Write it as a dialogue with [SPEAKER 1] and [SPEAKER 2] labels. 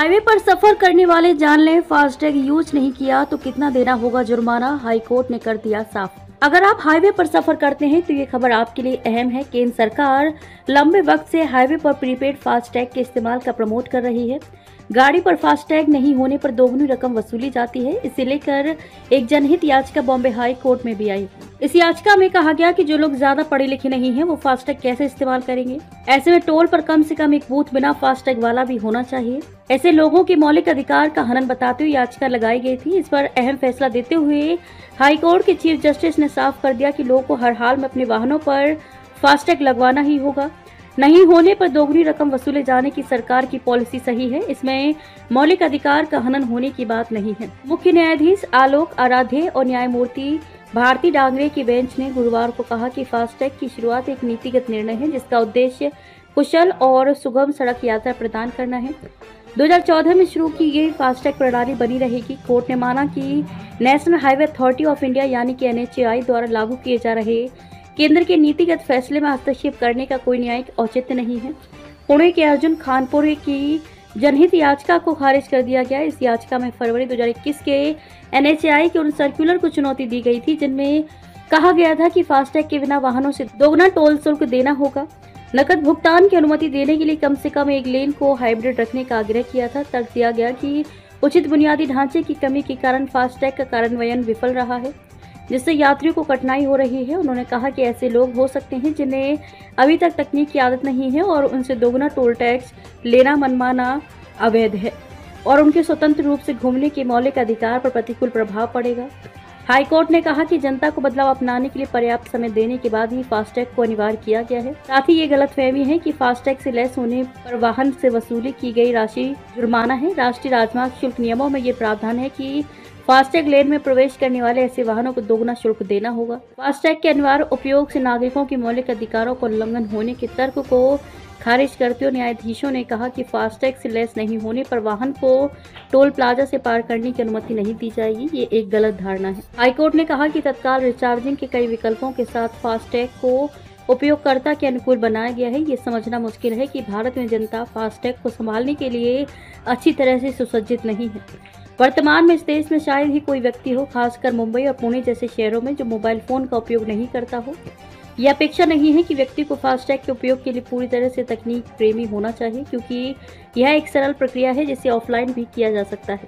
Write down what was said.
[SPEAKER 1] Highway पर सफर करने वाले जान लें, फास्टैग यूज नहीं किया तो कितना देना होगा जुर्माना, हाईकोर्ट ने कर दिया साफ। अगर आप हाईवे पर सफर करते हैं तो ये खबर आपके लिए अहम है। केंद्र सरकार लंबे वक्त से हाईवे पर प्रीपेड फास्टैग के इस्तेमाल का प्रमोट कर रही है। गाड़ी पर फास्टैग नहीं होने पर दोगुनी रकम वसूली जाती है। इसे लेकर एक जनहित याचिका बॉम्बे हाई कोर्ट में भी आई। इस याचिका में कहा गया कि जो लोग ज्यादा पढ़े लिखे नहीं हैं वो फास्टैग कैसे इस्तेमाल करेंगे। ऐसे में टोल पर कम से कम एक बूथ बिना फास्टैग वाला भी होना चाहिए। ऐसे लोगों के मौलिक अधिकार का हनन बताते हुए याचिका लगाई गई थी। इस पर अहम फैसला देते हुए हाईकोर्ट के चीफ जस्टिस ने साफ कर दिया कि लोगों को हर हाल में अपने वाहनों पर फास्टैग लगवाना ही होगा। नहीं होने पर दोगुनी रकम वसूले जाने की सरकार की पॉलिसी सही है। इसमें मौलिक अधिकार का हनन होने की बात नहीं है। मुख्य न्यायाधीश आलोक आराध्य और न्यायमूर्ति भारती डांगरे की बेंच ने गुरुवार को कहा कि फास्टैग की शुरुआत एक नीतिगत निर्णय है जिसका उद्देश्य कुशल और सुगम सड़क यात्रा प्रदान करना है। 2014 में शुरू की गई फास्टैग प्रणाली बनी रहेगी। कोर्ट ने माना कि national highway authority of India यानी कि NHAI द्वारा लागू किए जा रहे केंद्र के नीतिगत फैसले में हस्तक्षेप करने का कोई न्यायिक औचित्य नहीं है। पुणे के अर्जुन खानपुर की जनहित याचिका को खारिज कर दिया गया। इस याचिका में फरवरी 2021 के NHAI के उन सर्कुलर को चुनौती दी गई थी जिनमें कहा गया था कि फास्टैग के बिना वाहनों से दोगुना टोल शुल्क देना होगा। नकद भुगतान की अनुमति देने के लिए कम से कम एक लेन को हाइब्रिड रखने का आग्रह किया था। तर्क दिया गया कि उचित बुनियादी ढांचे की कमी के कारण फास्टैग का कार्यान्वयन विफल रहा है, जिससे यात्रियों को कठिनाई हो रही है। उन्होंने कहा कि ऐसे लोग हो सकते हैं जिन्हें अभी तक तकनीक की आदत नहीं है और उनसे दोगुना टोल टैक्स लेना मनमाना अवैध है और उनके स्वतंत्र रूप से घूमने के मौलिक अधिकार पर प्रतिकूल प्रभाव पड़ेगा। हाईकोर्ट ने कहा कि जनता को बदलाव अपनाने के लिए पर्याप्त समय देने के बाद ही फास्टैग को अनिवार्य किया गया है। साथ ही ये गलतफहमी है कि फास्टैग से लेस होने पर वाहन से वसूली की गई राशि जुर्माना है। राष्ट्रीय राजमार्ग शुल्क नियमों में ये प्रावधान है कि फास्टैग लेन में प्रवेश करने वाले ऐसे वाहनों को दोगुना शुल्क देना होगा। फास्टैग के अनिवार्य उपयोग से नागरिकों के मौलिक अधिकारों को उल्लंघन होने के तर्क को खारिज करते हुए न्यायाधीशों ने कहा कि फास्टैग से लेस नहीं होने पर वाहन को टोल प्लाजा से पार करने की अनुमति नहीं दी जाएगी। ये एक गलत धारणा है। हाईकोर्ट ने कहा कि तत्काल रिचार्जिंग के कई विकल्पों के साथ फास्टैग को उपयोगकर्ता के अनुकूल बनाया गया है। ये समझना मुश्किल है कि भारत में जनता फास्टैग को संभालने के लिए अच्छी तरह से सुसज्जित नहीं है। वर्तमान में इस देश में शायद ही कोई व्यक्ति हो, खासकर मुंबई और पुणे जैसे शहरों में, जो मोबाइल फोन का उपयोग नहीं करता हो। यह अपेक्षा नहीं है कि व्यक्ति को फास्टैग के उपयोग के लिए पूरी तरह से तकनीक प्रेमी होना चाहिए, क्योंकि यह एक सरल प्रक्रिया है जिसे ऑफलाइन भी किया जा सकता है।